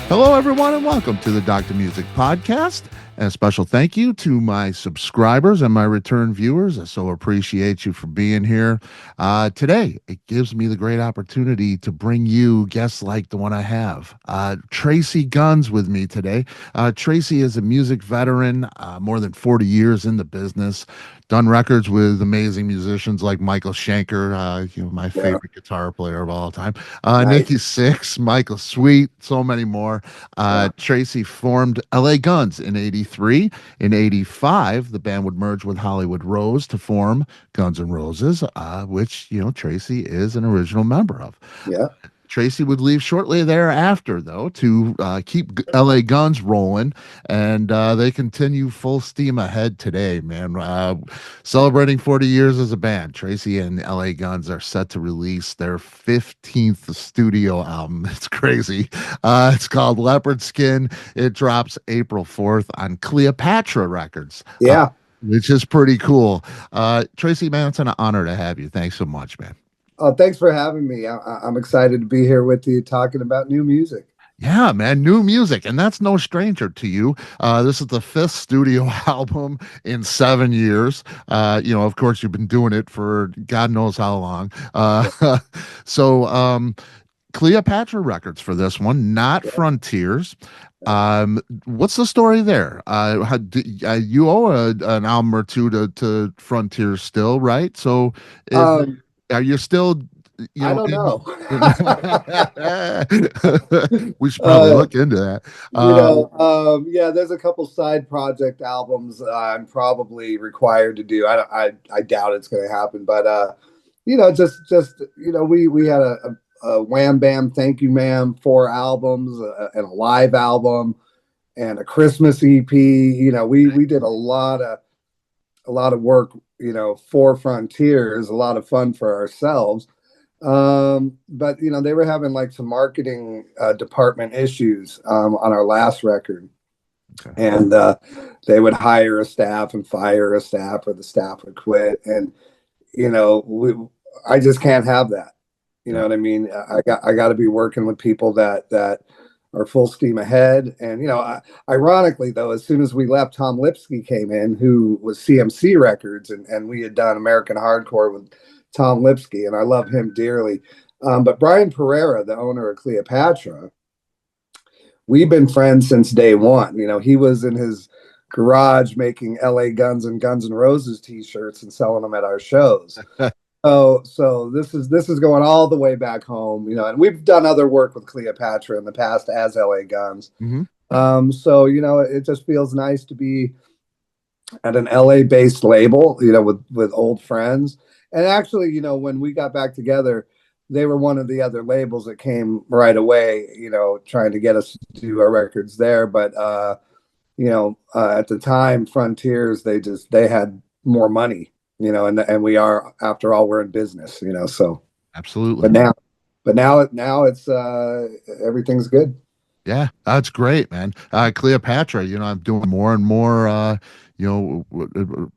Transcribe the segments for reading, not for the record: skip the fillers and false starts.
Hello, everyone, and welcome to the Dr. Music Podcast. And a special thank you to my subscribers and my return viewers. I so appreciate you for being here. Today, it gives me the great opportunity to bring you guests like the one I have. Tracii Guns with me today. Tracii is a music veteran, more than 40 years in the business. Done records with amazing musicians like Michael Schenker, my Yeah, favorite guitar player of all time. nice. Nikki Sixx, Michael Sweet, so many more. Yeah, Tracii formed L.A. Guns in '83. In '85, the band would merge with Hollywood Rose to form Guns N' Roses, which Tracii is an original member of. yeah. Tracii would leave shortly thereafter, though, to keep LA Guns rolling, and they continue full steam ahead today, man. Celebrating 40 years as a band, Tracii and LA Guns are set to release their 15th studio album. It's crazy. It's called Leopard Skin. It drops April 4th on Cleopatra Records. Yeah. Which is pretty cool. Tracii, man, it's an honor to have you. Thanks so much, man. Oh, thanks for having me. I'm excited to be here with you talking about new music. Yeah, man, new music, and that's no stranger to you. This is the fifth studio album in 7 years. Of course, you've been doing it for God knows how long. So, Cleopatra Records for this one, not Yeah. Frontiers. What's the story there? You owe an album or two to Frontiers still, right? So, is Um, are you still, I don't in? know. We should probably uh, look into that. yeah, there's a couple side project albums I'm probably required to do. I doubt it's going to happen, but we had a Wham Bam Thank You Ma'am 4 albums and a live album and a Christmas EP. We did a lot of work, for Frontiers, a lot of fun for ourselves. But they were having like some marketing department issues on our last record, Okay. and they would hire a staff and fire a staff, or the staff would quit, and you know, we, I just can't have that. You know Yeah. what I mean? I got to be working with people that are full steam ahead. And ironically though, as soon as we left, Tom Lipsky came in, who was CMC Records, and we had done American Hardcore with Tom Lipsky, and I love him dearly. But Brian Pereira, the owner of Cleopatra, we've been friends since day one. He was in his garage making LA Guns and Guns N' Roses t-shirts and selling them at our shows. So this is going all the way back home, and we've done other work with Cleopatra in the past as LA Guns. Hmm. So it just feels nice to be at an LA based label, with old friends. And actually, when we got back together, they were one of the other labels that came right away, trying to get us to do our records there. But at the time, Frontiers, they had more money, and we are, after all, we're in business, so. Absolutely. But now it's everything's good. Yeah, that's great, man. Cleopatra, I'm doing more and more,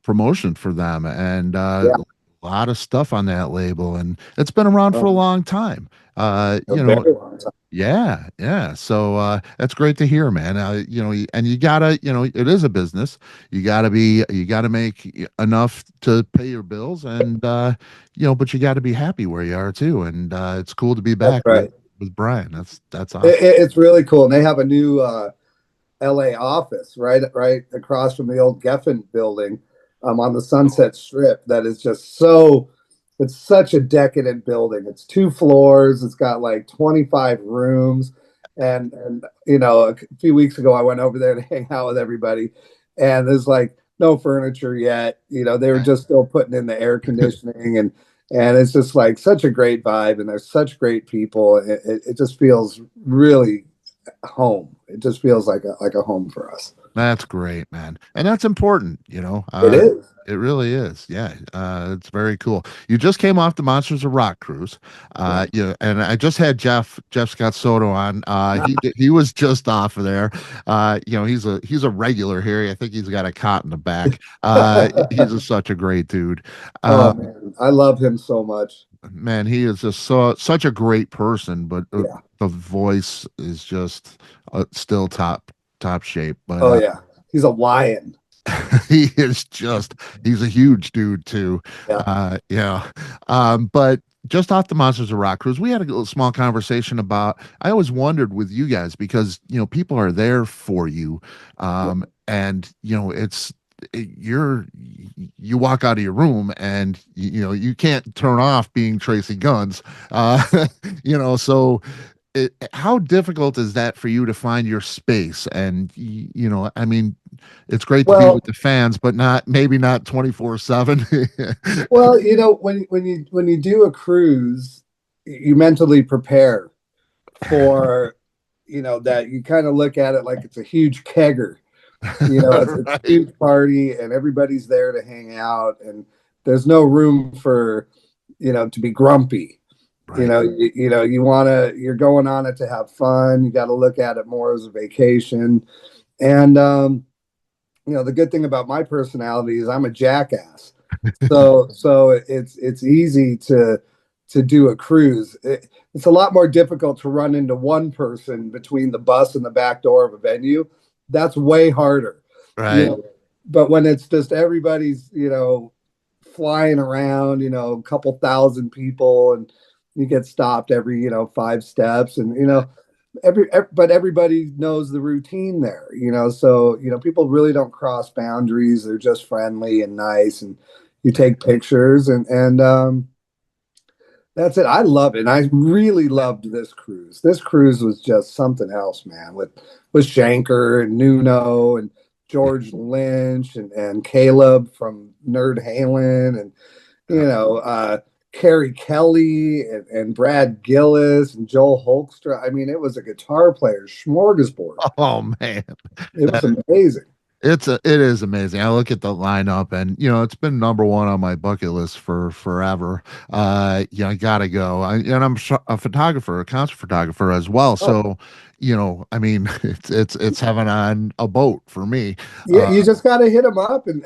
promotion for them, and Yeah. a lot of stuff on that label, and it's been around for a Um, long time. a very long time. Yeah, yeah. So that's great to hear, man. And you gotta, it is a business. You gotta make enough to pay your bills, and but you got to be happy where you are too. And it's cool to be That's back right. with Brian. That's It, awesome. it- it's really cool, and they have a new LA office right across from the old Geffen building, on the Sunset Strip. That is just so. It's such a decadent building. It's 2 floors. It's got like 25 rooms, and a few weeks ago I went over there to hang out with everybody, and there's like no furniture yet. They were just still putting in the air conditioning, and it's just like such a great vibe, and there's such great people. It just feels really home. It just feels like a home for us. That's great, man. And that's important, It is. it really is. Yeah. It's very cool. You just came off the Monsters of Rock cruise. Yeah. And I just had Jeff Scott Soto on. He was just off of there. He's a regular here. I think he's got a cot in the back. Such a great dude. Oh Um, man, I love him so much. man, he is just such a great person, but Yeah. the voice is just still top shape. But Oh yeah. He's a lion. he is just he's a huge dude too. Yeah. Yeah. But just off the Monsters of Rock cruise, we had a little small conversation about I always wondered with you guys because people are there for you. Yeah. And you walk out of your room and you can't turn off being Tracii Guns. So how difficult is that for you to find your space? And I mean, it's great to be with Well, the fans, but not 24/7. well, when you do a cruise, you mentally prepare for, that you kind of look at it like it's a huge kegger. It's a Right, huge party and everybody's there to hang out, and there's no room for, to be grumpy. right. You're going on it to have fun. You got to look at it more as a vacation. And the good thing about my personality is I'm a jackass. So it's easy to do a cruise. It's a lot more difficult to run into one person between the bus and the back door of a venue. That's way harder. You Right. know, but when it's just everybody's, flying around, a couple thousand people, and you get stopped every, 5 steps, and but everybody knows the routine there, so people really don't cross boundaries. They're just friendly and nice, and you take pictures, and that's it. I love it. And I really loved this cruise. This cruise was just something else, man, with Schenker and Nuno and George Lynch and Caleb from Nerd Halen, and Yeah. you know, Carrie Kelly and Brad Gillis and Joel Holkstra. I mean, it was a guitar player smorgasbord. Oh man, It was that amazing. it is amazing. I look at the lineup, and it's been number one on my bucket list for forever. I gotta go. And I'm a photographer, a concert photographer as well. Oh, So, I mean, it's heaven on a boat for me. yeah, Uh, you just got to hit them up and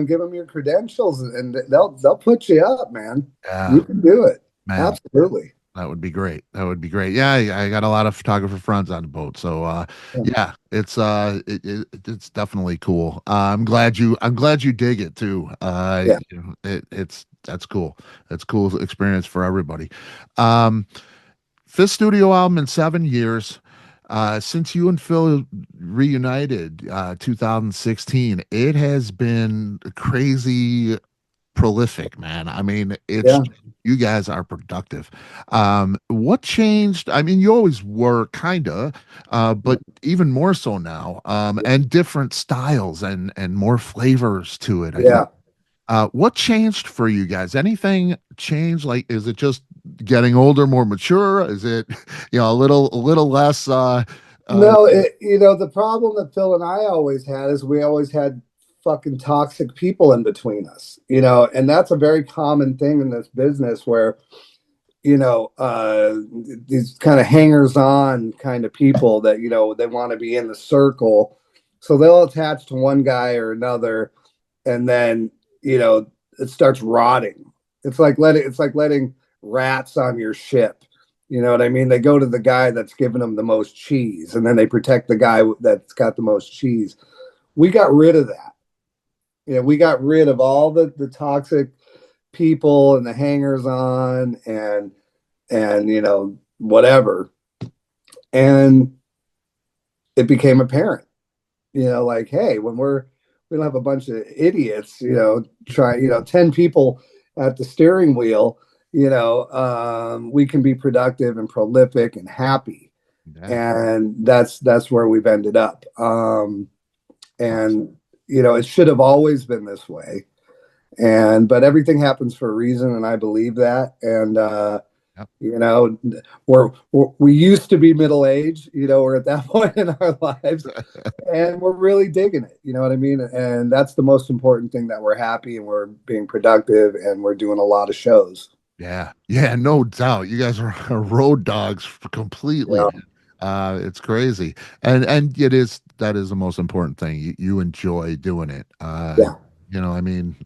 give them your credentials, and they'll put you up, man. yeah, You can do it. man, Absolutely. that would be great. That would be great. Yeah, I got a lot of photographer friends on the boat, so Yeah. yeah, it's definitely cool. I'm glad you dig it too. Yeah. It's that's cool. That's cool experience for everybody. Um, fifth studio album in 7 years. Since you and Phil reunited, 2016, it has been crazy prolific, man. I mean, it's Yeah. you guys are productive. What changed? I mean, you always were kinda, but even more so now, and different styles and more flavors to it, I think. Yeah. What changed for you guys? Anything changed? Like, is it just getting older, more mature? Is it, a little less, uh, No, the problem that Phil and I always had is we always had fucking toxic people in between us, and that's a very common thing in this business where, these kind of hangers on kind of people that, they want to be in the circle. So they'll attach to one guy or another, and then, it starts rotting. It's like letting rats on your ship. You know what I mean? They go to the guy that's giving them the most cheese, and then they protect the guy that's got the most cheese. We got rid of that. We got rid of all the toxic people and the hangers on, and whatever. And it became apparent, like, hey, when we don't have a bunch of idiots, try, 10 people at the steering wheel, we can be productive and prolific and happy. yeah, And that's where we've ended up. awesome. And it should have always been this way. But everything happens for a reason, and I believe that. And Yep. You know, we used to be middle aged. You know, we're at that point in our lives, and we're really digging it. You know what I mean? And that's the most important thing, that we're happy and we're being productive and we're doing a lot of shows. Yeah, yeah, no doubt. You guys are road dogs completely. Yeah, It's crazy, and it is that is the most important thing. You enjoy doing it. yeah, I mean,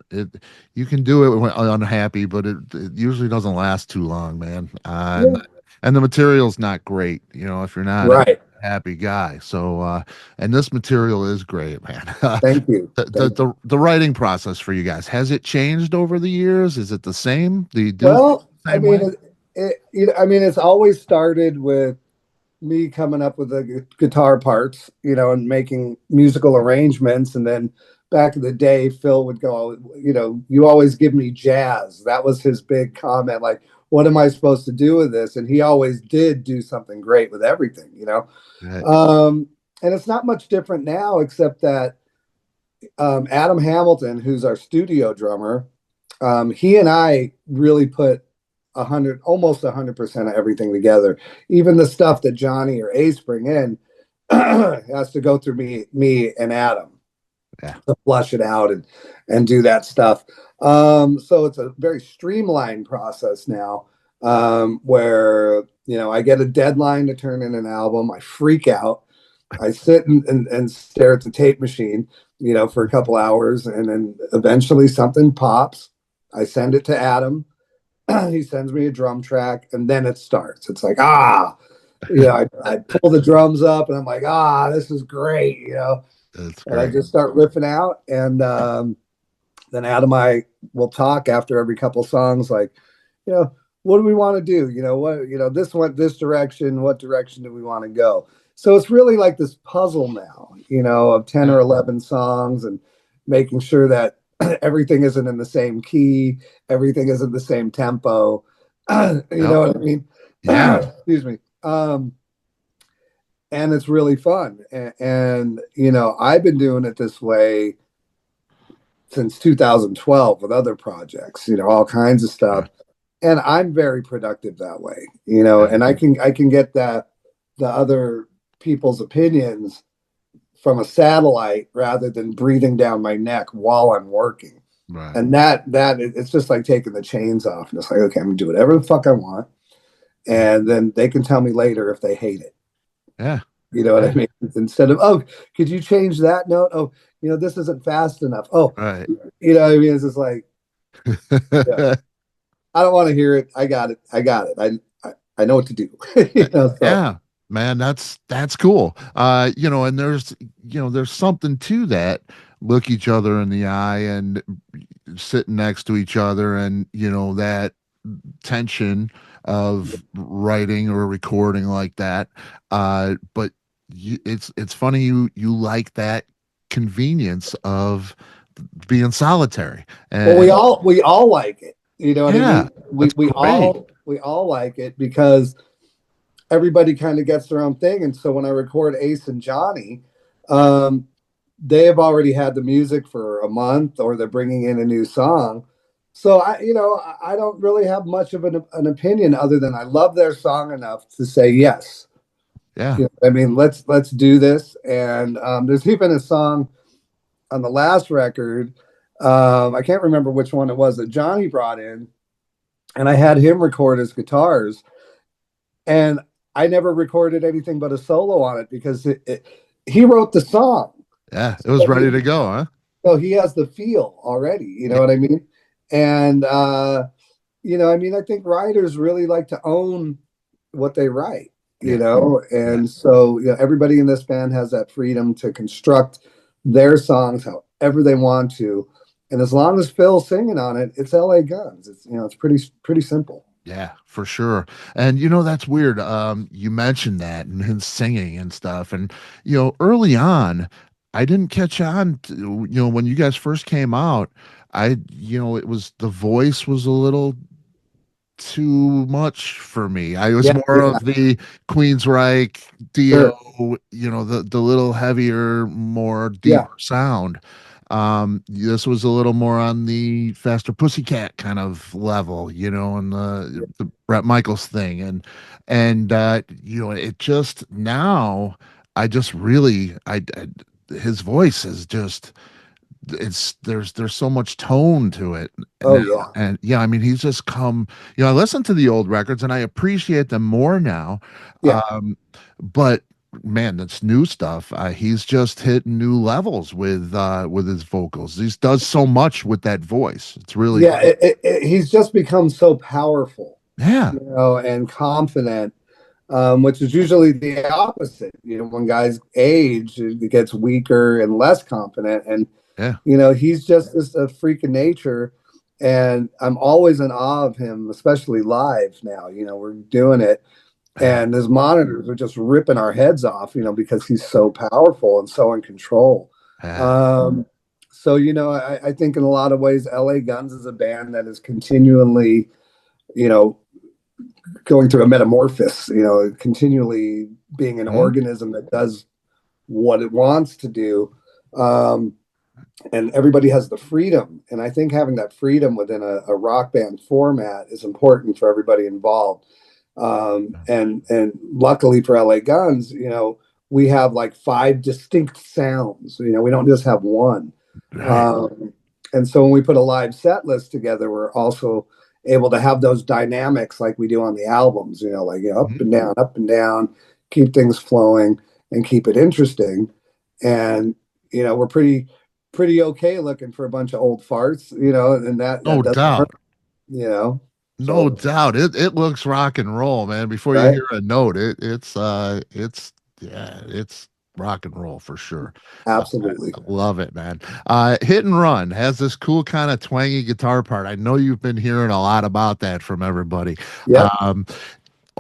you can do it when unhappy, but it usually doesn't last too long, man. yeah. And the material's not great, if you're not a Right. happy guy. So, and this material is great, man. Thank you. The, the Thank you. the the writing process for you guys, has it changed over the years? Is it the same? Do you do it Well, the I same mean, way? I mean, it's always started with me coming up with the guitar parts, and making musical arrangements. And then back in the day, Phil would go, you always give me jazz. That was his big comment. Like, what am I supposed to do with this? And he always did do something great with everything. Right. And it's not much different now, except that Adam Hamilton, who's our studio drummer, he and I really put almost 100% of everything together. Even the stuff that Johnny or Ace bring in has to go through me and Adam Yeah. to flush it out and do that stuff. So it's a very streamlined process now, where I get a deadline to turn in an album. I freak out. I sit and stare at the tape machine, for a couple hours, and then eventually something pops. I send it to Adam. He sends me a drum track, and then it starts. It's like, I pull the drums up, and I'm like, this is great. That's And I great. just start riffing out, and then Adam and I will talk after every couple songs, like, you know, what do we want to do? This went this direction. What direction do we want to go? So it's really like this puzzle now, of 10 Yeah. or 11 songs, and making sure that everything isn't in the same key, everything is in the same tempo. You Yep. know what I mean? Yeah. Excuse me. And it's really fun. And I've been doing it this way since 2012 with other projects, all kinds of Yeah. stuff. And I'm very productive that way, Yeah. and I can get the other people's opinions from a satellite rather than breathing down my neck while I'm working. Right. And that it's just like taking the chains off, and it's like, okay, I'm gonna do whatever the fuck I want, and then they can tell me later if they hate it. Yeah. You know what I Yeah. mean? Instead of, oh, could you change that note? Oh, this isn't fast enough. Oh, Right. what I mean? It's just like, yeah, I don't want to hear it. I got it. I got it. I know what to do. So Yeah, man, that's cool. And there's something to that. Look each other in the eye and sitting next to each other, and that tension of writing or recording like that. But it's funny you like that convenience of being solitary, well, and we all like it. You know what I yeah, mean? We that's we great. all like it because everybody kind of gets their own thing. And so when I record Ace and Johnny, um, they have already had the music for a month, or they're bringing in a new song. So I don't really have much of an opinion, other than I love their song enough to say yes. Yeah, I mean, let's do this. And there's even a song on the last record. I can't remember which one it was that Johnny brought in, and I had him record his guitars, and I never recorded anything but a solo on it because he wrote the song. yeah, it was So ready to go, huh? so he has the feel already, you know Yeah, what I mean? And I mean, I think writers really like to own what they write, yeah, yeah. and so everybody in this band has that freedom to construct their songs however they want to. And as long as Phil's singing on it, it's LA Guns. It's pretty simple. Yeah, for sure. And that's weird. You mentioned that and singing and stuff. And early on, I didn't catch on to, when you guys first came out, it was the voice was a little too much for me. I was Yeah, more yeah, of the Queensryche Dio, sure. the little heavier, more Yeah, deeper sound. This was a little more on the Faster Pussycat kind of level, and the Brett Michaels thing, and it just now I just really I his voice is just it's there's so much tone to it Oh now. yeah, And yeah, I mean he's just come, I listen to the old records and I appreciate them more now. yeah. But man, this new stuff, he's just hitting new levels with his vocals. He does so much with that voice. It's really Yeah, cool. he's just become so powerful, Yeah, and confident, which is usually the opposite. When guys age, it gets weaker and less confident. And, yeah, he's just a freak of nature. And I'm always in awe of him, especially live now. We're doing it, yeah, and his monitors are just ripping our heads off, because he's so powerful and so in control. yeah. So, I think in a lot of ways, LA Guns is a band that is continually, you know, going through a metamorphosis, continually being an Mhm. organism that does what it wants to do. Um, and everybody has the freedom. And I think having that freedom within a rock band format is important for everybody involved. And luckily for LA Guns, we have like five distinct sounds. We don't just have one. Right. Um, and so when we put a live set list together, we're also able to have those dynamics like we do on the albums, like Mhm. up and down, keep things flowing and keep it interesting. And we're pretty okay looking for a bunch of old farts, and that No doesn't hurt, doubt. you know. No So doubt. It looks rock and roll, man. Before you right, hear a note, it's yeah, it's rock and roll for sure. absolutely. I love it, man. Hit and Run has this cool kind of twangy guitar part. I know you've been hearing a lot about that from everybody. Yep. Um,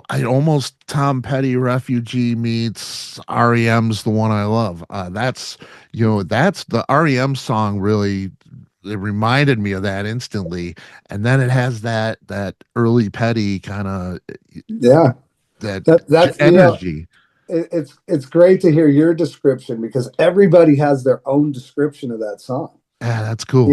I almost Tom Petty Refugee meets REM's the one I love. That's the REM song really, it reminded me of that instantly. And then it has that early Petty kind of Yeah. that That's energy. it's great to hear your description because everybody has their own description of that song. Yeah, that's cool.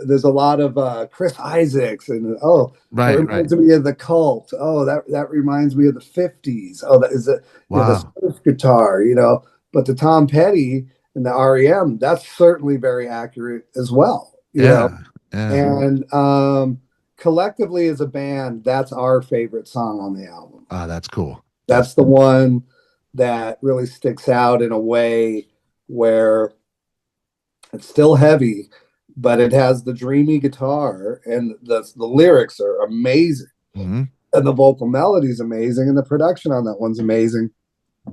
There's a lot of Chris Isaacs, and that Right, right. reminds me of the Cult. Oh, that reminds me of the '50s. Oh, that is the Wow. surf guitar. But the Tom Petty and the REM, that's certainly very accurate as well. Yeah, yeah. And collectively as a band, that's our favorite song on the album. That's cool. That's That's the one that really sticks out in a way where it's still heavy, but it has the dreamy guitar, and the lyrics are amazing, mhm. and the vocal melody is amazing, and the production on that one's amazing.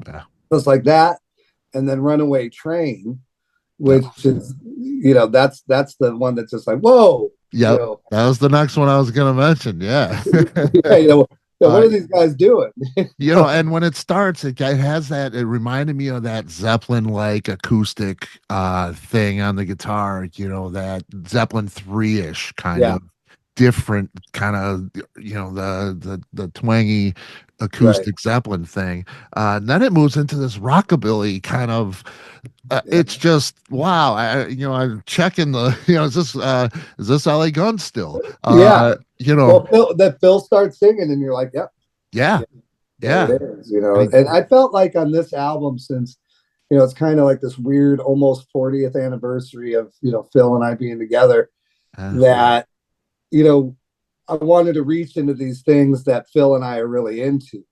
Yeah. Just like that, and then Runaway Train, That which is that's the one that's just like whoa, you Yep. know, That was the next one I was gonna mention. Yeah. yeah, what uh, are these guys doing? and when it starts, it has that. It reminded me of that Zeppelin like acoustic thing on the guitar. That Zeppelin 3-ish kind Yeah, of different kind of the twangy right. acoustic Zeppelin thing. And then it moves into this rockabilly kind of. Yeah, It's just wow. I'm checking the. Is this LA Gun still? yeah. Well, Phil starts singing, and you're like, yep, Yeah, yeah, there yeah. it is. I mean, And I felt like on this album, since it's kind of like this weird, almost 40th anniversary of Phil and I being together, uh, that you know I wanted to reach into these things that Phil and I are really into.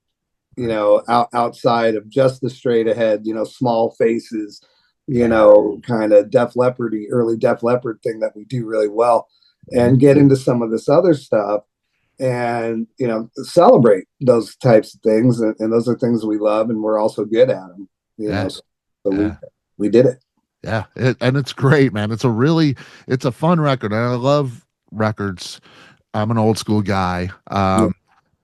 Outside of just the straight ahead, small faces, yeah. kind of Def Leppardy, early Def Leppard thing that we do really well, Mhm. and get into some of this other stuff and celebrate those types of things, and those are things we love and we're also good at them. Yeah, So yeah, we did it. yeah. And it's great, man. It's a fun record, and I love records. I'm an old school guy. Yeah,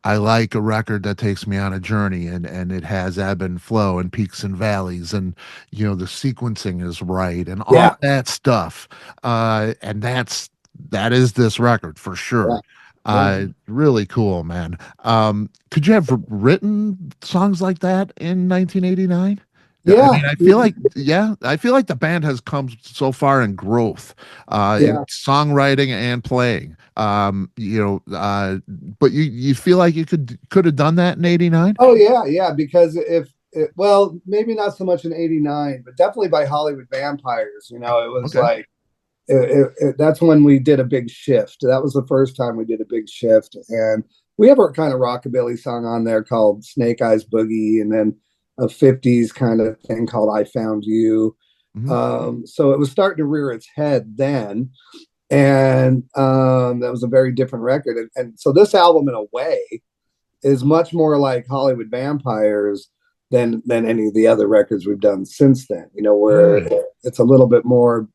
I like a record that takes me on a journey, and it has ebb and flow and peaks and valleys, and the sequencing is right and all yeah, that stuff. And that is this record for yeah. sure. Yeah. Really cool, man. Could you have written songs like that in 1989? I Yeah, mean, I feel like, yeah, I feel like the band has come so far in growth, in yeah. songwriting and playing. But you feel like you could have done that in '89? Oh yeah, yeah. Because well, maybe not so much in '89, but definitely by Hollywood Vampires. It was Okay. like that's when we did a big shift. That was the first time we did a big shift, and we have a kind of rockabilly song on there called Snake Eyes Boogie, and then a '50s kind of thing called I Found You. Hmm. So it was starting to rear its head then, and that was a very different record. And so this album, in a way, is much more like Hollywood Vampires than any of the other records we've done since then. Where Right. it's a little bit more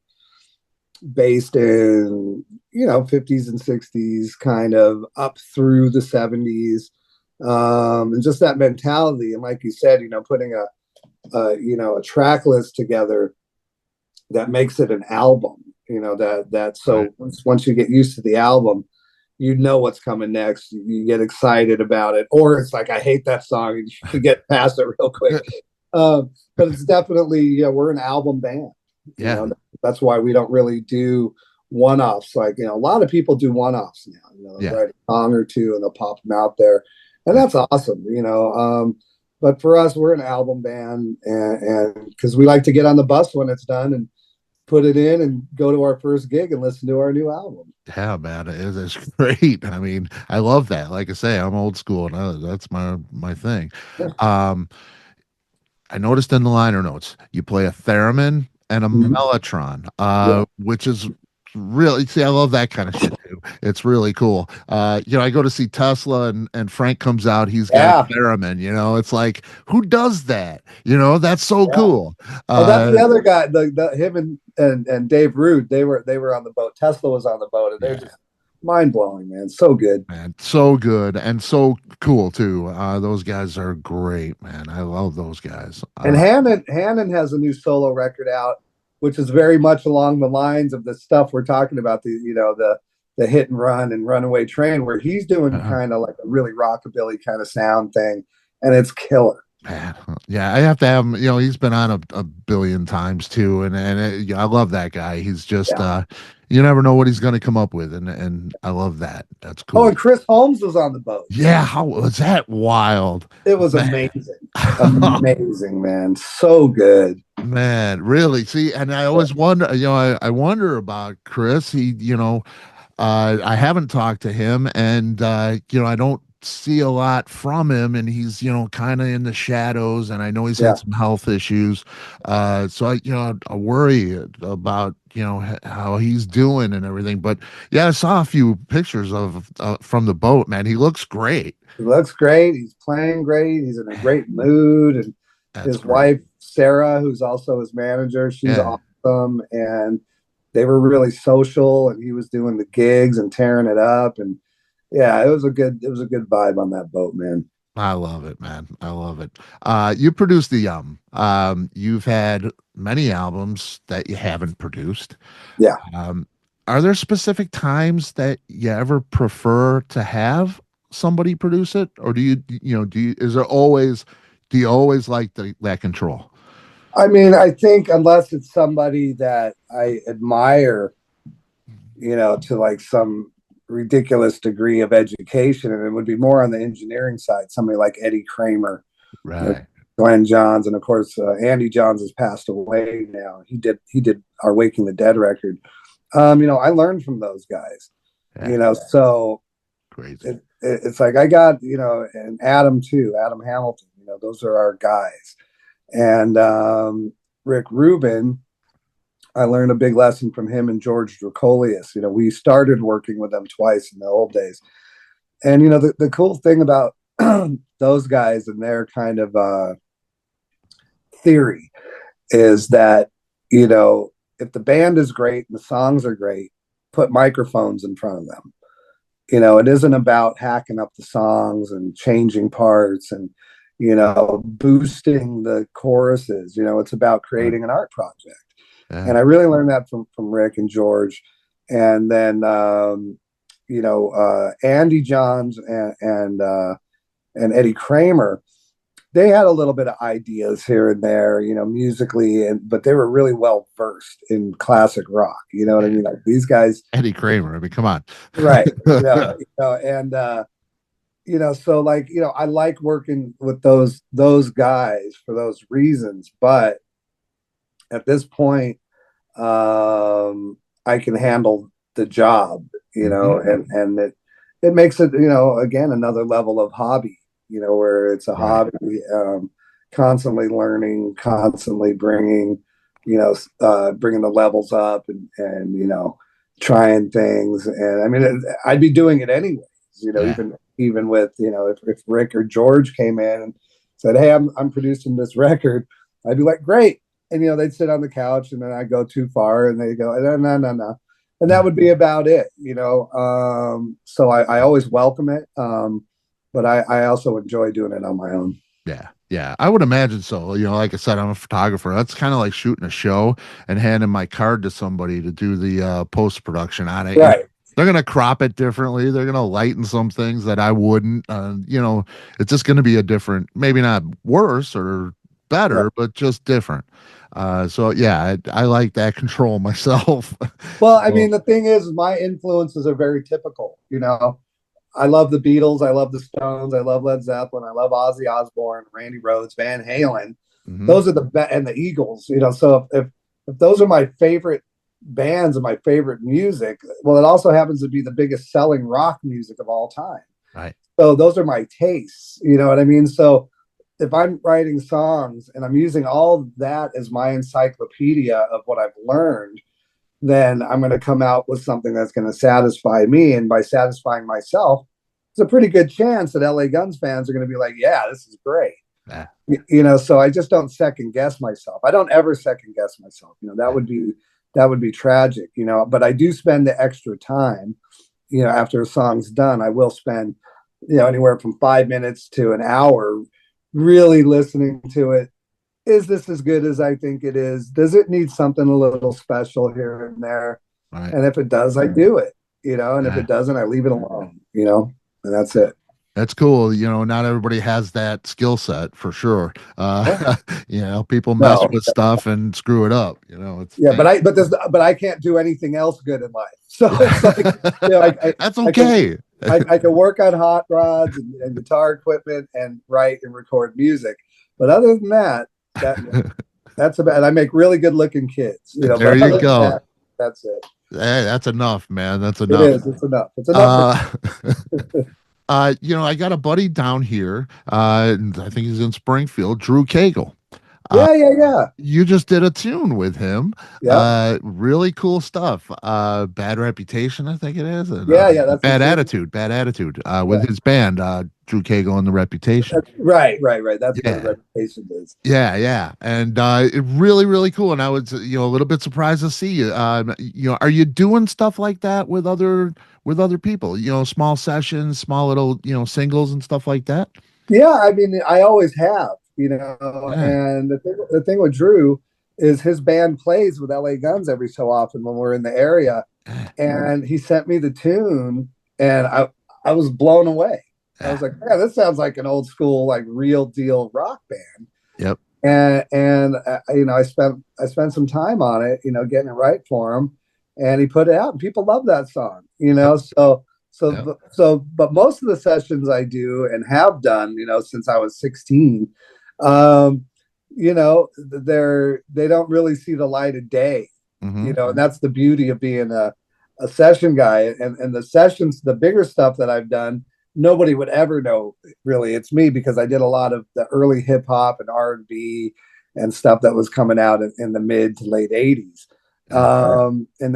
based in 50s and 60s, kind of up through the 70s, and just that mentality. And like you said, putting a track list together that makes it an album. Right. So once you get used to the album, you know what's coming next. You get excited about it, or it's like, I hate that song, and you get past it real quick. But it's definitely, we're an album band. You Yeah. know, that's why we don't really do one-offs. Like, a lot of people do one-offs now. They'll Yeah. write a song or two and they'll pop them out there, and Yeah. that's awesome. But for us, we're an album band, and because we like to get on the bus when it's done and put it in and go to our first gig and listen to our new album. Yeah, man, it's great. I mean, I love that. Like I say, I'm old school, and that's my thing. Um, I noticed in the liner notes you play a theremin and a Mhm. mellotron, Yeah. which is really, see, I love that kind of shit too. It's really cool. I go to see Tesla, and Frank comes out, he's got a Yeah. theremin. It's like, who does that? That's so Yeah. cool. Oh, that's Uh, the other guy. Him and Dave Rude. They were on the boat. Tesla was on the boat, and they're yeah. just mind blowing, man. So good. Man, so good and so cool too. Those guys are great, man. I love those guys. And Hannon has a new solo record out, which is very much along the lines of the stuff we're talking about. The hit and run and runaway train, where he's doing Uh, kind of like a really rockabilly kind of sound thing, and it's killer. Man, yeah, I have to have him. He's been on a billion times too, yeah, I love that guy. He's just, Yeah. you never know what he's going to come up with, and I love that. That's Oh, cool. and Chris Holmes was on the boat. Yeah, how was that wild, It was man? amazing. Amazing, man. So good. Man, really? See, and I always wonder. I wonder about Chris. I haven't talked to him, and I don't see a lot from him, and he's kind of in the shadows, and I know he's Yeah. had some health issues. So I worry about how he's doing and everything. But yeah, I saw a few pictures of from the boat. Man, he looks great. He looks great. He's playing great. He's in a great mood. And That's his great. wife, Sarah, who's also his manager, she's Yeah. awesome. And they were really social, and he was doing the gigs and tearing it up. And yeah, it was a good vibe on that boat, man. I love it, man. I love it. You produced the you've had many albums that you haven't produced. Yeah. Um, are there specific times that you ever prefer to have somebody produce it, or do you always like that control? I mean, I think unless it's somebody that I admire, to like some ridiculous degree of education, and it would be more on the engineering side, somebody like Eddie Kramer, you know, Right. Glenn Johns, and of course Andy Johns has passed away now. He did our Waking the Dead record. I learned from those guys. Yeah. So Crazy. it's like I got and Adam too, Adam Hamilton. Those are our guys, and Rick Rubin. I learned a big lesson from him and George Drakolius. We started working with them twice in the old days. And, the cool thing about those guys and their kind of theory is that, if the band is great and the songs are great, put microphones in front of them. It isn't about hacking up the songs and changing parts and, boosting the choruses. It's about Right. creating an art project. Yeah. And I really learned that from Rick and George. And then Andy Johns and Eddie Kramer they had a little bit of ideas here and there, musically, but they were really well versed in classic rock. You know what I mean? Like these guys, Eddie Kramer. I mean, come on. right? And so like, I like working with those guys for those reasons. But at this point, I can handle the job, and it makes it, again, another level of hobby, where it's a Right. hobby, constantly learning, constantly bringing the levels up, and trying things. And I mean, I'd be doing it anyways, Yeah. even with, if Rick or George came in and said, "Hey, I'm producing this record," I'd be like, "Great." And they'd sit on the couch, and then I go too far, and they go, "No, no, no, no," and that would be about it. So I always welcome it, but I also enjoy doing it on my own. Yeah. Yeah. I would imagine so. Like I said, I'm a photographer. That's kind of like shooting a show and handing my card to somebody to do the post production on it. Right. They're going to crop it differently. They're going to lighten some things that I wouldn't. It's just going to be a different, maybe not worse or Right. better, but just different. So yeah, I like that control myself. Well, I So, mean, the thing is, my influences are very typical. I love the Beatles, I love the Stones, I love Led Zeppelin, I love Ozzy Osbourne, Randy Rhoads, Van Halen. mhm. Those are and the Eagles. So if those are my favorite bands and my favorite music, well, it also happens to be the biggest selling rock music of all time. Right. So those are my tastes. You know what I mean? So if I'm writing songs and I'm using all that as my encyclopedia of what I've learned, then I'm going to come out with something that's going to satisfy me. And by satisfying myself, there's a pretty good chance that LA Guns fans are going to be like, "Yeah, this is great." Yeah. So I just don't second guess myself. I don't ever second guess myself. That would be tragic, but I do spend the extra time, after a song's done. I will spend, anywhere from 5 minutes to an hour really listening to it. Is this as good as I think it is? Does it need something a little special here and there? Right. And if it does, I do it, and if Yeah. it doesn't, I leave it alone, and that's it. That's cool. Not everybody has that skill set for sure. People mess No, with stuff and screw it up. It's yeah, but I can't do anything else good in life. So it's like, that's I can okay. I can work on hot rods and guitar equipment and write and record music. But other than that that's about. I make really good looking kids, There But you other than go. that, that's it. Hey, that's enough, man. That's It enough. is. It's enough. It's enough for. Uh, I got a buddy down here. And I think he's in Springfield, Drew Cagle. Uh, Yeah, yeah, yeah, you just did a tune with him. yeah, Really cool stuff. Bad Reputation, I think it is, and yeah, yeah. That's the tune. Bad Attitude, with Yeah, his band, Drew Cagle and the Reputation. right, right, right. That's what a Yeah, reputation is. yeah, and it really, really cool. And I was, a little bit surprised to see you. Are you doing stuff like that with other people? Small sessions, small little, singles and stuff like that. Yeah, I mean, I always have, Yeah. and the thing with Drew is his band plays with LA Guns every so often when we're in the area, Yeah. and he sent me the tune, and I was blown away. I Yeah. was like, "Yeah, this sounds like an old school, like real deal rock band." Yep. And I spent some time on it, getting it right for him, and he put it out, and people love that song, Yep. So Yep. but most of the sessions I do and have done, since I was 16, um, they don't really see the light of day, Hmm. and that's the beauty of being a session guy. And the sessions, the bigger stuff that I've done, nobody would ever know really it's me, because I did a lot of the early hip hop and R&B and stuff that was coming out in the mid to late 80s. Yeah.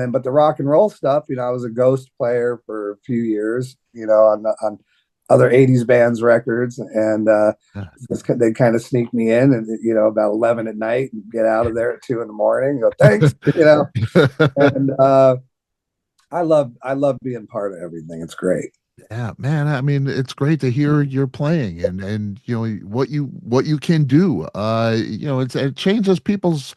But the rock and roll stuff, I was a ghost player for a few years, on other 80s bands records, and Yeah. they kind of sneak me in, and about 11 at night, and get out of there at 2 in the morning, go thanks, and I love being part of everything. It's great. Yeah, man. I mean, it's great to hear you're playing and what you can do. It changes people's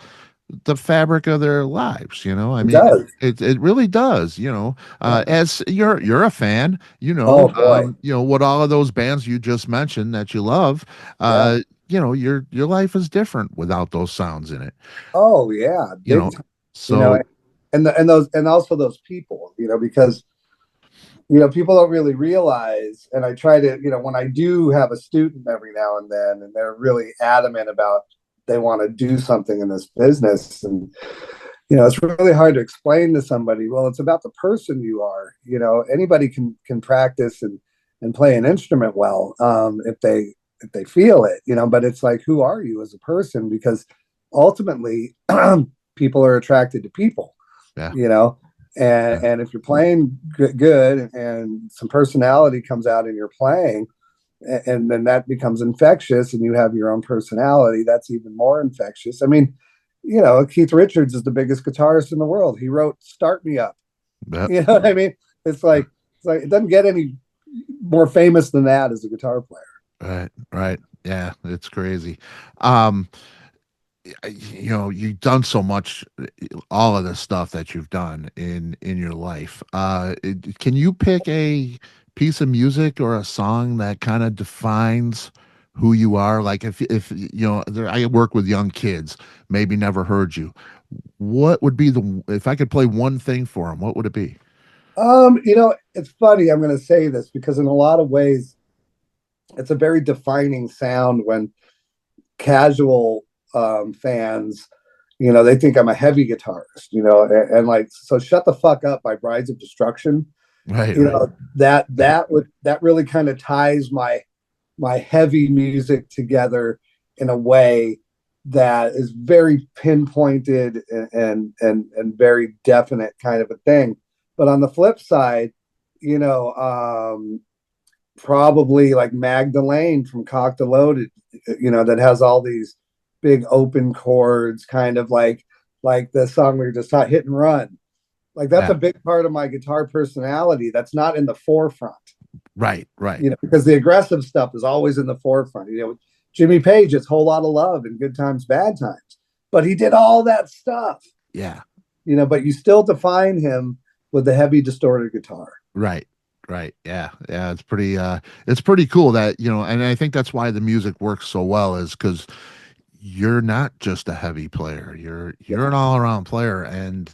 the fabric of their lives. I It mean, does. it really does. Yeah. As you're a fan. Oh boy. What all of those bands you just mentioned that you love. Yeah. your life is different without those sounds in it. Oh yeah, You big know, time. You so know, and those and also those people, because people don't really realize, and I try to, when I do have a student every now and then, and they're really adamant about they want to do something in this business, and it's really hard to explain to somebody, well, it's about the person you are. Anybody can practice and play an instrument well, if they feel it, but it's like, who are you as a person? Because ultimately, people are attracted to people, yeah, you know, yeah, and if you're playing good and some personality comes out in your playing, and then that becomes infectious, and you have your own personality, that's even more infectious. I mean, Keith Richards is the biggest guitarist in the world. He wrote "Start Me Up." yeah, You know what I mean? It's like it doesn't get any more famous than that as a guitar player. right, right. Yeah, it's crazy. Um, you've done so much, all of the stuff that you've done in your life. Can you pick a piece of music or a song that kind of defines who you are? Like if I work with young kids, maybe never heard you. What would be if I could play one thing for them, what would it be? It's funny. I'm going to say this because in a lot of ways, it's a very defining sound when casual fans, they think I'm a heavy guitarist, and like, so "Shut the Fuck Up" by Brides of Destruction, Right, right. that really kind of ties my heavy music together in a way that is very pinpointed and very definite kind of a thing. But on the flip side, you know, probably like Magdalene from Cocked and Loaded, that has all these big open chords, kind of like the song we were just talking, "Hit and Run." Like, that's Yeah, a big part of my guitar personality. That's not in the forefront, right, right. because the aggressive stuff is always in the forefront. Jimmy Page, it's "Whole Lot of Love" and "Good Times, Bad Times," but he did all that stuff, Yeah, but you still define him with the heavy distorted guitar. right. Right. Yeah. Yeah. It's pretty cool that, and I think that's why the music works so well is because you're not just a heavy player. You're an all around player, and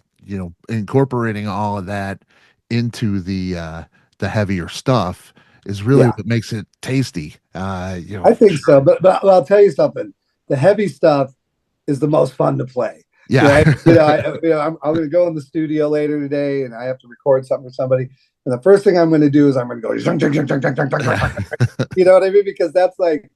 incorporating all of that into the heavier stuff is really Yeah, what makes it tasty. I think so. But I'll tell you something. The heavy stuff is the most fun to play. Yeah. I'm going to go in the studio later today, and I have to record something for somebody. And the first thing I'm going to do is I'm going to go, you know what I mean? Because that's like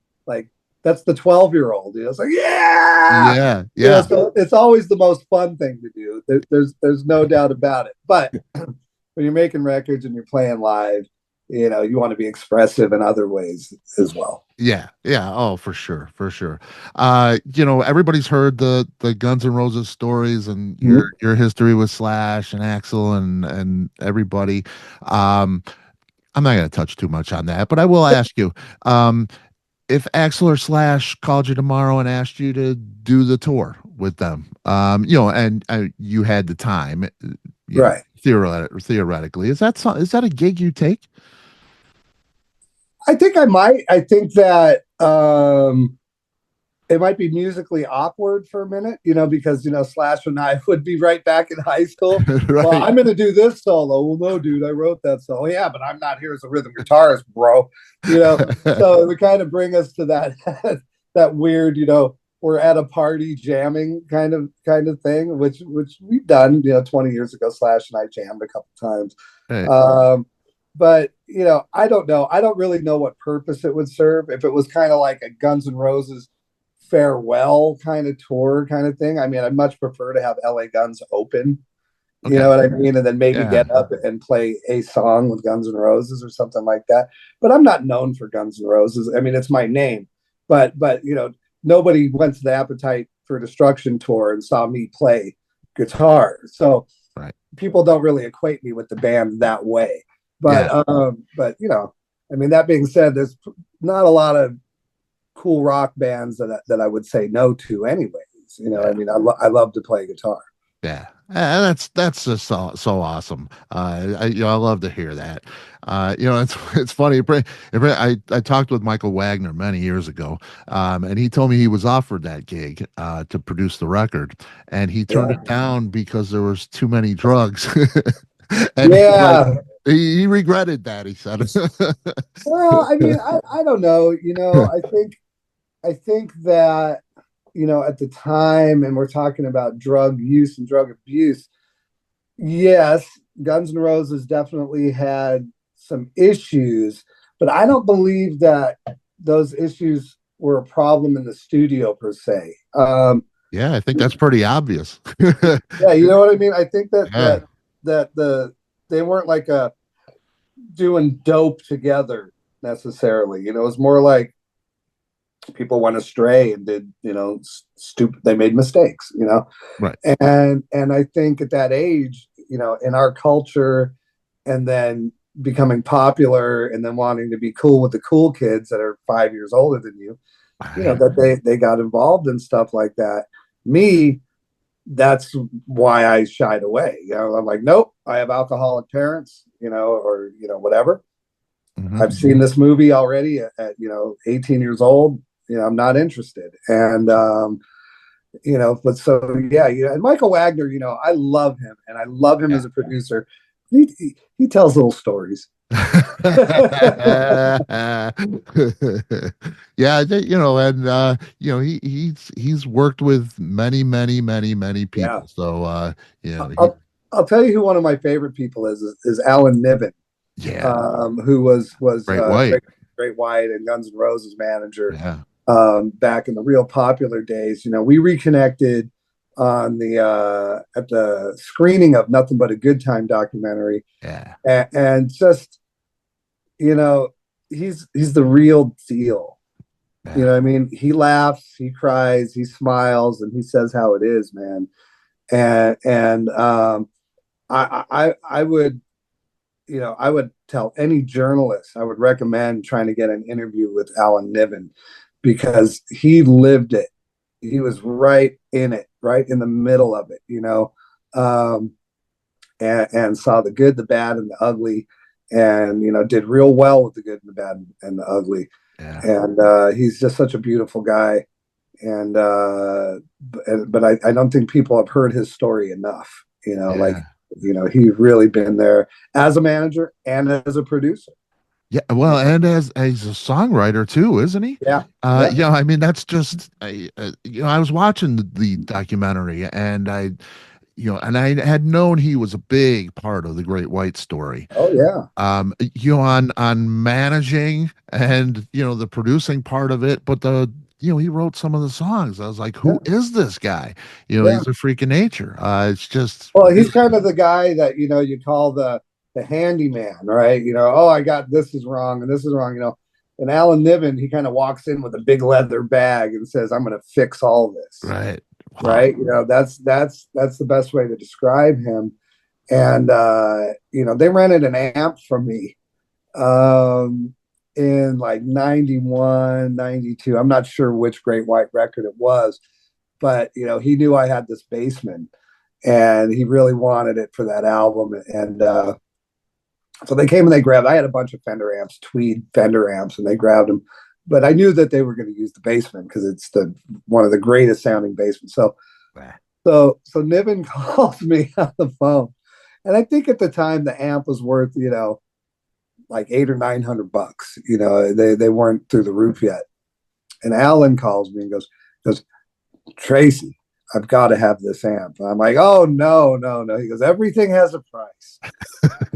that's the 12-year-old. It's like, yeah. Yeah. Yeah. So it's always the most fun thing to do. There's no doubt about it. But when you're making records and you're playing live, you want to be expressive in other ways as well. Yeah, yeah. Oh, for sure, for sure. Everybody's heard the Guns N' Roses stories and your Mhm. your history with Slash and Axl and everybody. Um, I'm not going to touch too much on that, but I will ask you, um, if Axl or Slash called you tomorrow and asked you to do the tour with them, and you had the time, Right. theoretically, is that a gig you take? I think I might. I think that it might be musically awkward for a minute, because Slash and I would be right back in high school. Well, Right. I'm going to do this solo. Well, no, dude, I wrote that solo. Yeah, but I'm not here as a rhythm guitarist, bro. So it would kind of bring us to that that weird, we're at a party jamming kind of thing, which we've done, 20 years ago. Slash and I jammed a couple times. Hey, But I don't know. I don't really know what purpose it would serve. If it was kind of like a Guns N' Roses farewell kind of tour kind of thing, I mean, I'd much prefer to have LA Guns open. You okay. know what I mean? And then maybe Yeah. get up and play a song with Guns N' Roses or something like that. But I'm not known for Guns N' Roses. I mean, it's my name, but nobody went to the Appetite for Destruction tour and saw me play guitar. So Right. people don't really equate me with the band that way. But Yeah. I mean, that being said, there's not a lot of cool rock bands that I would say no to anyways. I Yeah. mean, I love to play guitar. Yeah, and that's just so awesome. I love to hear that. It's funny. I talked with Michael Wagner many years ago, and he told me he was offered that gig to produce the record, and he turned Yeah. it down because there was too many drugs, and he's like, Yeah. he regretted that. He said, Well, I mean, I don't know. I think that, at the time, and we're talking about drug use and drug abuse, yes, Guns N' Roses definitely had some issues, but I don't believe that those issues were a problem in the studio per se. "Yeah, I think that's pretty obvious." Yeah, you know what I mean? I think that Yeah, they weren't like doing dope together necessarily. It was more like people went astray and did, stupid. They made mistakes. right. And I think at that age, in our culture, and then becoming popular, and then wanting to be cool with the cool kids that are 5 years older than you, Right. that they got involved in stuff like that. Me, that's why I shied away. I'm like, nope, I have alcoholic parents, or whatever. Mhm. I've seen this movie already at 18 years old. I'm not interested. And but so yeah, and Michael Wagner, I love him, and I love him as a producer. He tells little stories. Yeah, and he's worked with many, many, many, many Yeah. people. So I'll tell you who one of my favorite people is Alan Niven, yeah, who was Great White. Great White and Guns N' Roses manager Yeah, back in the real popular days. We reconnected on the at the screening of Nothing But a Good Time documentary, yeah, and just you know he's the real deal. yeah. I mean, he laughs, he cries, he smiles, and he says how it is, man. And I would, I would tell any journalist, I would recommend trying to get an interview with Alan Niven, because he lived it. He was right in it, right in the middle of it, and saw the good, the bad, and the ugly, and did real well with the good and the bad and the ugly. Yeah. And he's just such a beautiful guy. And but I don't think people have heard his story enough. Like, Yeah. he really been there as a manager and as a producer. Yeah, well, and as a songwriter too, isn't he? Yeah, yeah. I mean, that's just I was watching the documentary, and I had known he was a big part of the Great White story. Oh yeah, On managing and the producing part of it, but he wrote some of the songs. I was like, yeah, who is this guy? yeah. He's a freak of nature. It's just Well, he's really, kind of the guy that you call the handyman, right? Oh, I got this is wrong and this is wrong. And Alan Niven, he kind of walks in with a big leather bag and says, "I'm going to fix all this." right. Wow. Right? That's the best way to describe him. And they rented an amp from me in like 91, 92. I'm not sure which Great White record it was, but he knew I had this Bassman, and he really wanted it for that album. And so they came and they grabbed. I had a bunch of Fender amps, Tweed Fender amps, and they grabbed them. But I knew that they were going to use the Bassman because it's the one of the greatest sounding Bassmen. So Niven calls me on the phone, and I think at the time the amp was worth like $800 or $900. They weren't through the roof yet. And Alan calls me and goes, "Tracii, I've got to have this amp." And I'm like, "Oh no, no, no." He goes, "Everything has a price."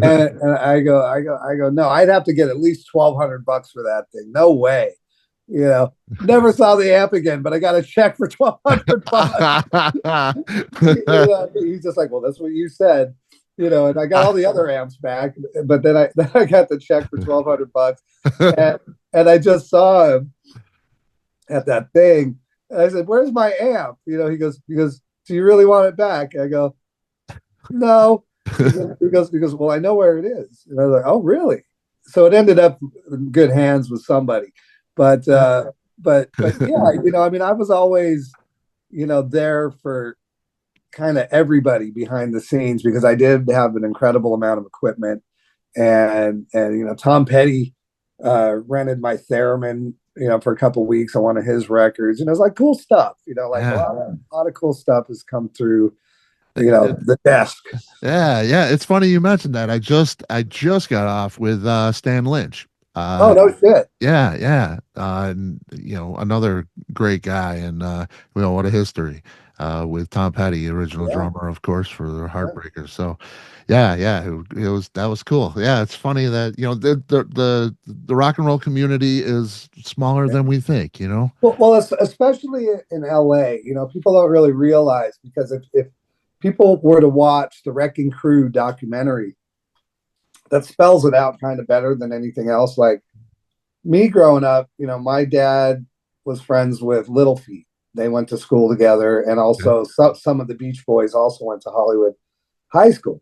And I go, "No, I'd have to get at least $1,200 for that thing. No way." Never saw the amp again, but I got a check for $1,200. He's just like, "Well, that's what you said." And I got all the other amps back, but then I got the check for $1,200, and I just saw him at that thing. And I said, "Where's my amp?" He goes, "Do you really want it back?" I go, "No." He goes, "Well, I know where it is." And I was like, "Oh, really?" So it ended up in good hands with somebody, but yeah, I mean, I was always, there for kind of everybody behind the scenes because I did have an incredible amount of equipment, and Tom Petty rented my theremin, for a couple of weeks on one of his records, and it was like cool stuff, like Yeah. a lot of cool stuff has come through, It- the desk. yeah, yeah. It's funny you mentioned that. I just got off with Stan Lynch. Oh, no shit. Yeah, yeah. And, another great guy, and what a history with Tom Petty, original Yeah, drummer, of course, for the yeah. Heartbreakers. So, yeah, yeah, it was that was cool. Yeah, it's funny that the rock and roll community is smaller than we think. Well, especially in LA, people don't really realize because if people were to watch the Wrecking Crew documentary, that spells it out kind of better than anything else. Like me growing up, my dad was friends with Little Feat. They went to school together, and Yeah. also some of the Beach Boys also went to Hollywood High School.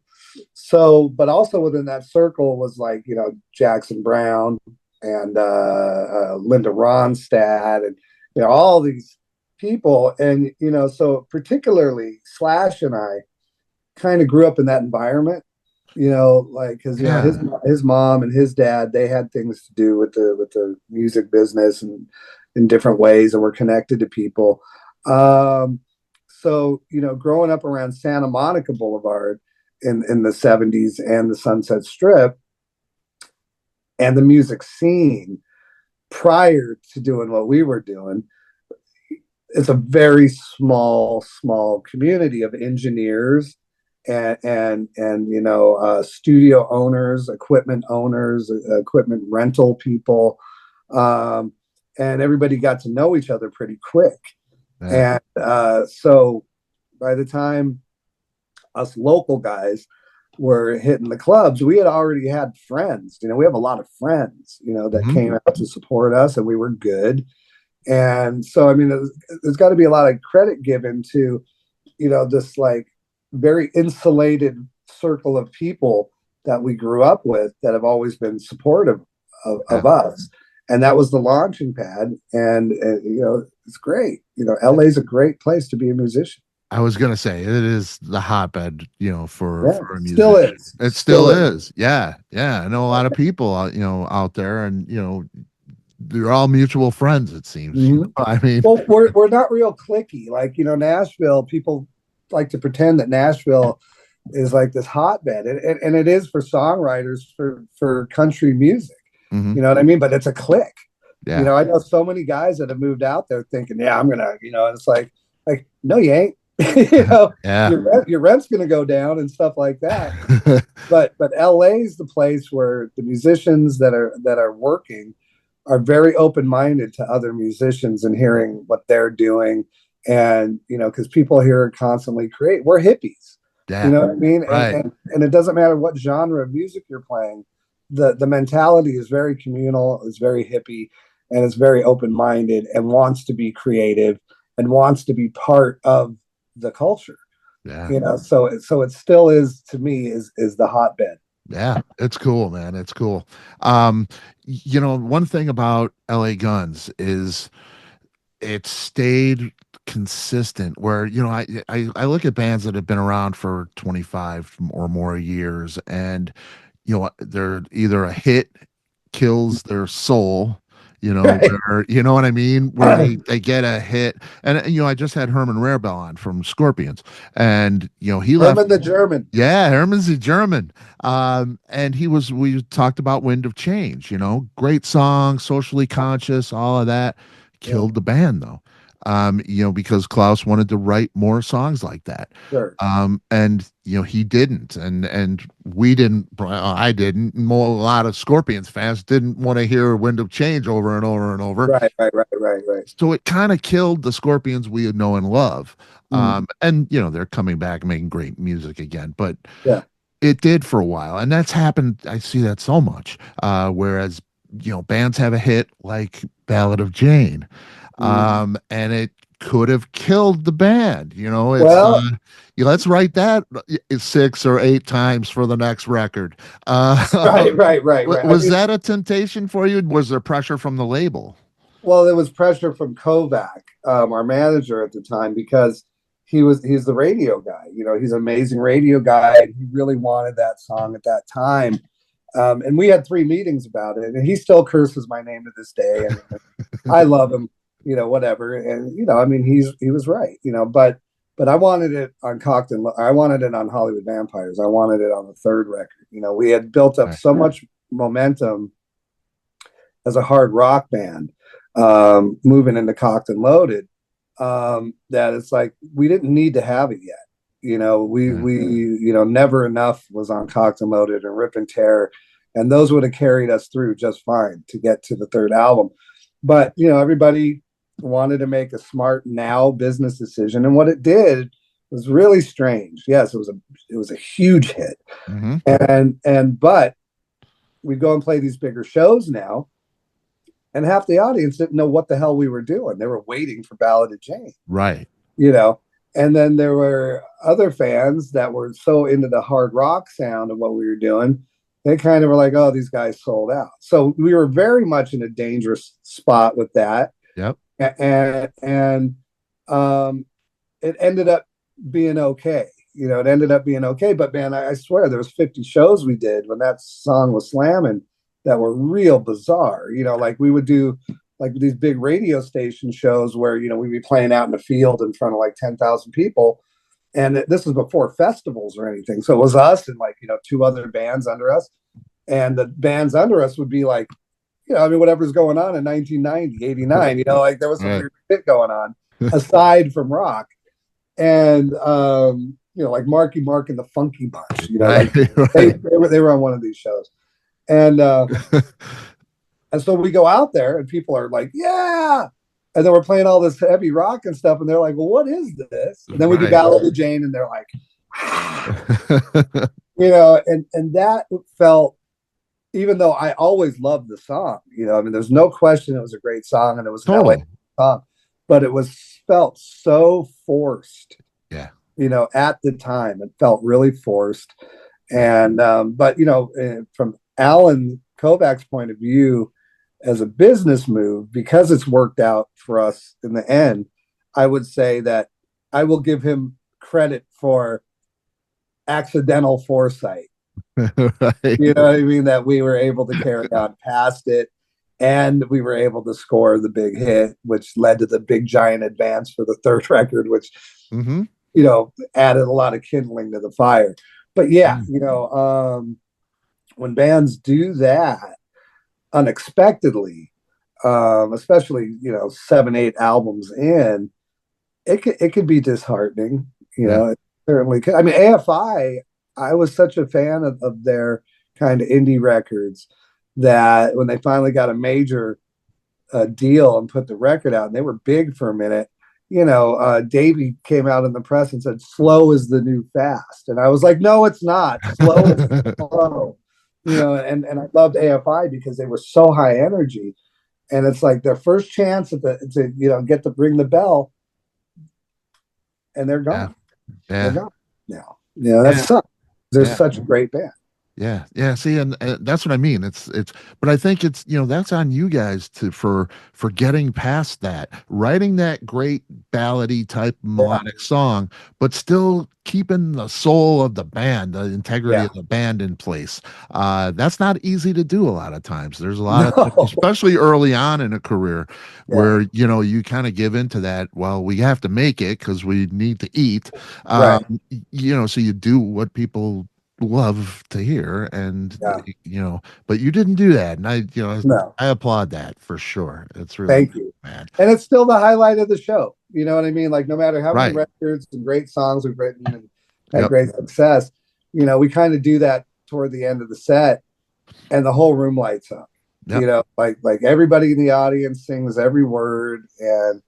So, but also within that circle was like Jackson Brown and Linda Ronstadt, and all these people, and so particularly Slash and I kind of grew up in that environment, like because Yeah. his mom and his dad, they had things to do with the music business and in different ways, and were connected to people. So growing up around Santa Monica Boulevard in the 70s and the Sunset Strip and the music scene prior to doing what we were doing, it's a very small community of engineers and studio owners, equipment rental people, and everybody got to know each other pretty quick. Yeah. And so by the time us local guys were hitting the clubs, we had already had friends. We have a lot of friends, that Mhm. came out to support us, and we were good. And so, I mean, there's got to be a lot of credit given to, this like very insulated circle of people that we grew up with that have always been supportive Yeah. of us. And that was the launching pad. And it's great. LA is a great place to be a musician. I was gonna say it is the hotbed, for Yeah, a still musician. is. It still Still is. is. Yeah, yeah. I know a lot of people, out there, and they're all mutual friends. It seems. Mhm. I mean, Well, we're not real clicky. Like, Nashville, people like to pretend that Nashville is like this hotbed, and it is for songwriters for country music. mhm, You know what I mean? But it's a clique. yeah, I know so many guys that have moved out there thinking, yeah, I'm gonna, and it's like, no, you ain't. yeah, Your rent's gonna go down and stuff like that. But LA is the place where the musicians that are working are very open minded to other musicians and hearing what they're doing, and because people here constantly create. We're hippies, you yeah. know what I mean, and Right. and it doesn't matter what genre of music you're playing. The mentality is very communal, is very hippie, and it's very open minded and wants to be creative and wants to be part of the culture. Yeah. So it still is, to me, is the hotbed. Yeah, it's cool, man. It's cool. One thing about LA Guns is it stayed consistent where, I look at bands that have been around for 25 or more years, and they're either a hit kills their soul, Right. where, you know what I mean, where they get a hit. And I just had Herman Rarebell on from Scorpions, and he left. Herman the German. Yeah, Herman's a German. And we talked about Wind of Change, great song, socially conscious, all of that. Yeah, Killed the band though. Because Klaus wanted to write more songs like that. sure. And he didn't, and we didn't. I didn't. A lot of Scorpions fans didn't want to hear Wind of Change over and over and over. Right. So it kind of killed the Scorpions we know and love. Mm, And they're coming back making great music again, but yeah. it did for a while, and that's happened. I see that so much. Whereas bands have a hit like Ballad of Jane, Mm. and it could have killed the band. It's Well, let's write that 6 or 8 times for the next record. right. I Was mean, that a temptation for you? Was there pressure from the label? well, there was pressure from Kovac, our manager at the time, because he's the radio guy. He's an amazing radio guy. And he really wanted that song at that time. And we had 3 meetings about it, and he still curses my name to this day. And I love him, whatever. And I mean, he was right, but I wanted it on Cockton. I wanted it on Hollywood Vampires. I wanted it on the third record. We had built up so much momentum as a hard rock band, moving into Cockton Loaded, that it's like we didn't need to have it yet. We Never Enough was on Cockton Loaded and Rip and Tear, and those would have carried us through just fine to get to the third album. But everybody wanted to make a smart now business decision, and what it did was really strange. Yes, it was a huge hit, but we'd go and play these bigger shows now, and half the audience didn't know what the hell we were doing. They were waiting for Ballad of Jane, right? And then there were other fans that were so into the hard rock sound of what we were doing, they kind of were like, "Oh, these guys sold out." So we were very much in a dangerous spot with that. Yep. And it ended up being okay. It ended up being okay. But man, I swear there was 50 shows we did when that song was slamming that were real bizarre. Like we would do like these big radio station shows where, we'd be playing out in the field in front of like 10,000 people. And this was before festivals or anything. So it was us and like, 2 other bands under us. And the bands under us would be like, whatever's going on in 1990, 89, like there was some weird shit going on aside from rock. And, like Marky Mark and the Funky Bunch, they were on one of these shows. And, and so we go out there and people are like, yeah. And then we're playing all this heavy rock and stuff. And they're like, well, what is this? And then we do Ballad of Jane and they're like, and that felt, even though I always loved the song, there's no question it was a great song and it was an LA song, but it was felt so forced. Yeah. At the time, it felt really forced. And, but, from Alan Kovac's point of view, as a business move, because it's worked out for us in the end, I would say that I will give him credit for accidental foresight. Right. You know what I mean? That we were able to carry on past it, and we were able to score the big hit, which led to the big giant advance for the third record, which added a lot of kindling to the fire. But yeah, when bands do that unexpectedly, especially 7, 8 albums in, it could be disheartening. It certainly could. I mean, AFI, I was such a fan of their kind of indie records that when they finally got a major deal and put the record out, and they were big for a minute, Davey came out in the press and said, "Slow is the new fast." And I was like, no, it's not. Slow is slow. And I loved AFI because they were so high energy. And it's like their first chance to get to ring the bell, and they're gone. Yeah. They're gone now. That sucks. They're such a great band. Yeah. See, and that's what I mean. It's, but I think it's, that's on you guys for getting past that, writing that great ballady type melodic song, but still keeping the soul of the band, the integrity of the band in place. That's not easy to do a lot of times. There's a lot of, especially early on in a career where, you kind of give into that. Well, we have to make it because we need to eat, so you do what people love to hear, and but you didn't do that, and I applaud that for sure. It's really thank you, man. And it's still the highlight of the show. You know what I mean? Like no matter how many records and great songs we've written and had great success, we kind of do that toward the end of the set, and the whole room lights up. Like everybody in the audience sings every word, and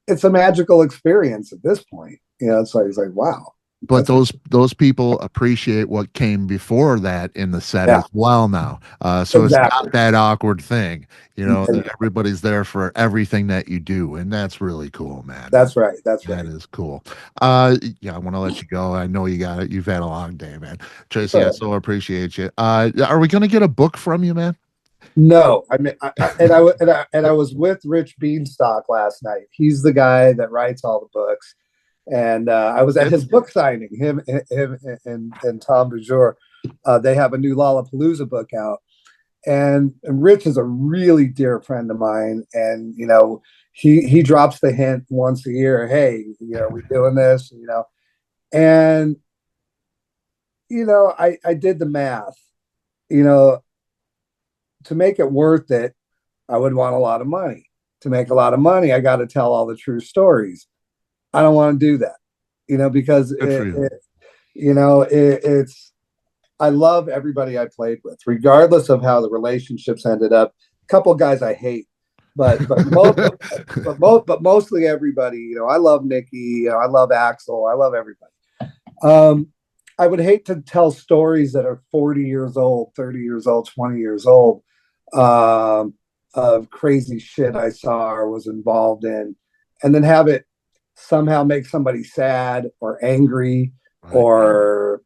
it's a magical experience at this point. It's like wow. But those people appreciate what came before that in the set as well now. So it's not that awkward thing, that everybody's there for everything that you do. And that's really cool, man. That's right. That is cool. I want to let you go. I know you got it. You've had a long day, man. Tracii, I so appreciate you. Are we going to get a book from you, man? No, I mean, I was with Rich Beanstalk last night. He's the guy that writes all the books. and I was at his book signing. Him, and Tom Bajor. They have a new Lollapalooza book out, and Rich is a really dear friend of mine, and he drops the hint once a year. Hey, we doing this, and I did the math. To make it worth it, I would want a lot of money. To make a lot of money, I got to tell all the true stories. I don't want to do that, because it's. I love everybody I played with, regardless of how the relationships ended up. A couple of guys I hate, but mostly everybody. I love Nikki. I love Axel. I love everybody. I would hate to tell stories that are 40 years old, 30 years old, 20 years old, of crazy shit I saw or was involved in, and then have it somehow make somebody sad or angry or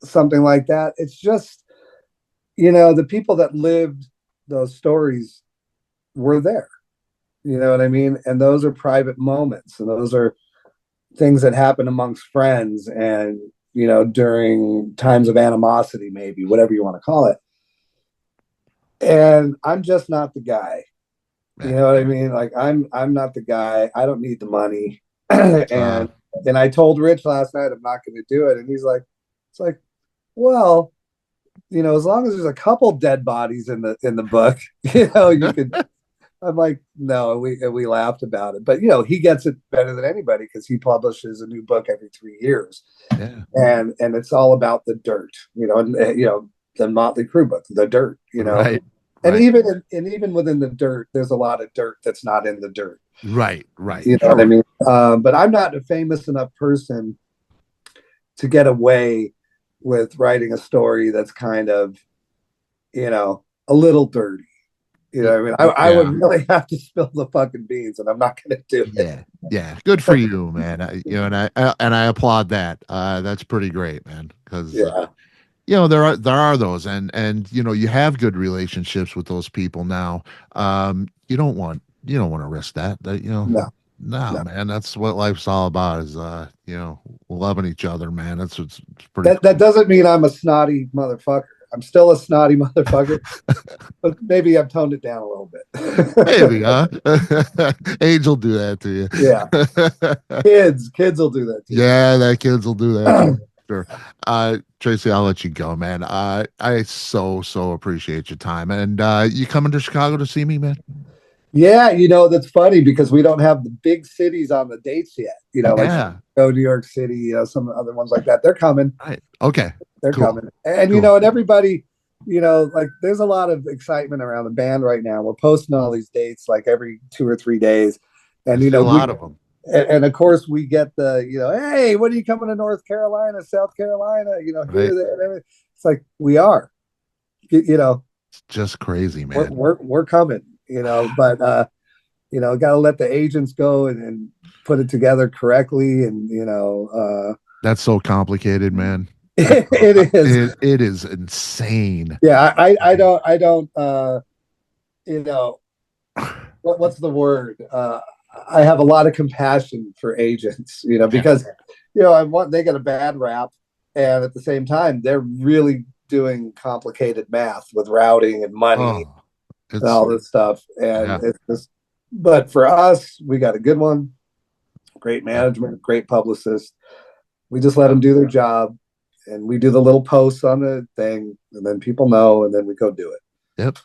something like that. It's just, the people that lived those stories were there. You know what I mean? And those are private moments, and those are things that happen amongst friends and, during times of animosity, maybe, whatever you want to call it. And I'm just not the guy. You know what I mean? Like I'm not the guy. I don't need the money. and I told Rich last night I'm not going to do it, and he's like, it's like, well, as long as there's a couple dead bodies in the book, you could. I'm like, no, we laughed about it, but he gets it better than anybody because he publishes a new book every 3 years, and it's all about the dirt, and the Motley Crue book, the dirt, Right. And even within the dirt, there's a lot of dirt that's not in the dirt. Right. You know what I mean? But I'm not a famous enough person to get away with writing a story that's kind of, a little dirty. You know what I mean? I would really have to spill the fucking beans, and I'm not going to do it. Yeah. Good for you, man. And I applaud that. That's pretty great, man. Because there are those, and you have good relationships with those people now. You don't want to risk that. No, man. That's what life's all about. Is loving each other, man. That's what's pretty. That doesn't mean I'm a snotty motherfucker. I'm still a snotty motherfucker, but maybe I've toned it down a little bit. Maybe, huh? Age will do that to you. Yeah. Kids will do that to you. Yeah, that kids will do that. Sure. Tracii, I'll let you go, man. I so appreciate your time. And you coming to Chicago to see me, man? Yeah, that's funny because we don't have the big cities on the dates yet. Like New York City, some other ones like that. They're coming. Right. Okay. They're coming. And and everybody, like there's a lot of excitement around the band right now. We're posting all these dates like every 2 or 3 days. And a lot of them. And of course we get the, hey, when are you coming to North Carolina, South Carolina, here, there, and everything. It's like we are. It's just crazy, man. We're coming, but got to let the agents go and put it together correctly, and that's so complicated, man. It is. It is insane. Yeah, I don't. What's the word? I have a lot of compassion for agents, because they get a bad rap, and at the same time they're really doing complicated math with routing and money and all this stuff, and it's just. But for us, we got a good one, great management, great publicist. We just let them do their job. And we do the little posts on the thing, and then people know, and then we go do it. Yep.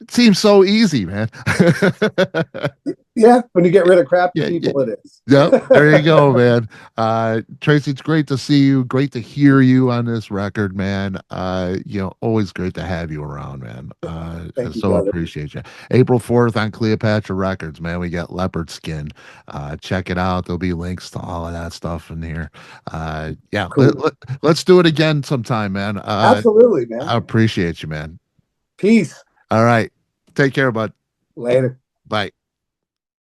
It seems so easy, man. Yeah, when you get rid of crappy people, it is. Yep, there you go, man. Tracii, it's great to see you. Great to hear you on this record, man. Always great to have you around, man. Thank you, so appreciate you. April 4th on Cleopatra Records, man. We got Leopard Skin. Check it out. There'll be links to all of that stuff in here. Cool. Let's do it again sometime, man. Absolutely, man. I appreciate you, man. Peace. All right. Take care, bud. Later. Bye.